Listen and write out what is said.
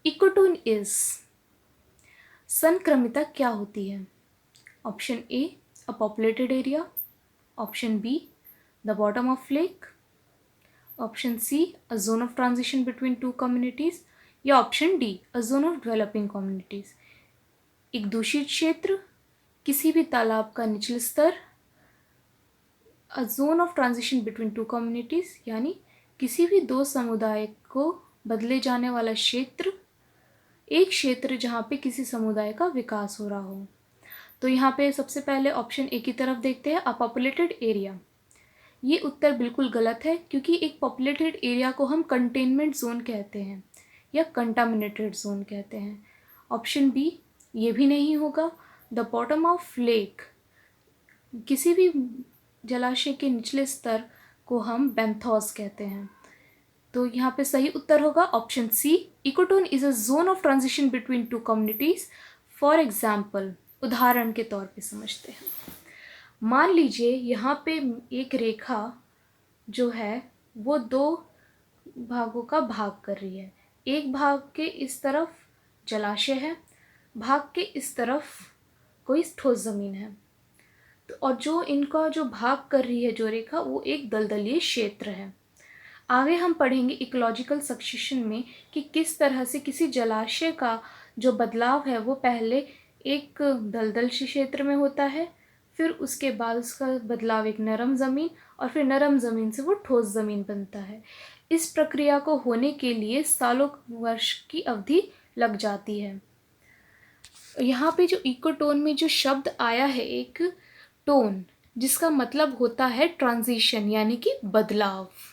Ecotone is, संक्रमिता क्या होती है? Option A, a populated area, option B, the bottom of lake, option C, a zone of transition between two communities, या option D, a zone of developing communities. एक दूषित क्षेत्र, किसी भी तालाब का निचला स्तर, a zone of transition between two communities यानी किसी भी दो समुदाय को बदले जाने वाला क्षेत्र, एक क्षेत्र जहाँ पे किसी समुदाय का विकास हो रहा हो। तो यहाँ पे सबसे पहले ऑप्शन ए की तरफ देखते हैं, अ पॉपुलेटेड एरिया। ये उत्तर बिल्कुल गलत है, क्योंकि एक पॉपुलेटेड एरिया को हम कंटेनमेंट जोन कहते हैं या कंटामिनेटेड जोन कहते हैं। ऑप्शन बी ये भी नहीं होगा। द बॉटम ऑफ लेक, किसी भी जलाशय के निचले स्तर को हम बेंथोस कहते हैं। तो यहाँ पे सही उत्तर होगा option C, ecotone is a zone of transition between two communities. For example, उदाहरण के तौर पे समझते हैं। मान लीजिए यहाँ पे एक रेखा जो है वो दो भागों का भाग कर रही है। एक भाग के इस तरफ जलाशय है, भाग के इस तरफ कोई ठोस ज़मीन है। तो और जो इनका जो भाग कर रही है जो रेखा, वो एक दलदलीय क्षेत्र है। आगे हम पढ़ेंगे इकोलॉजिकल सक्सेशन में कि किस तरह से किसी जलाशय का जो बदलाव है वो पहले एक दलदल क्षेत्र में होता है, फिर उसके बाद उसका बदलाव एक नरम ज़मीन, और फिर नरम ज़मीन से वो ठोस ज़मीन बनता है। इस प्रक्रिया को होने के लिए सालों वर्ष की अवधि लग जाती है। यहाँ पे जो इकोटोन में जो शब्द आया है, एक टोन, जिसका मतलब होता है ट्रांजिशन यानी कि बदलाव।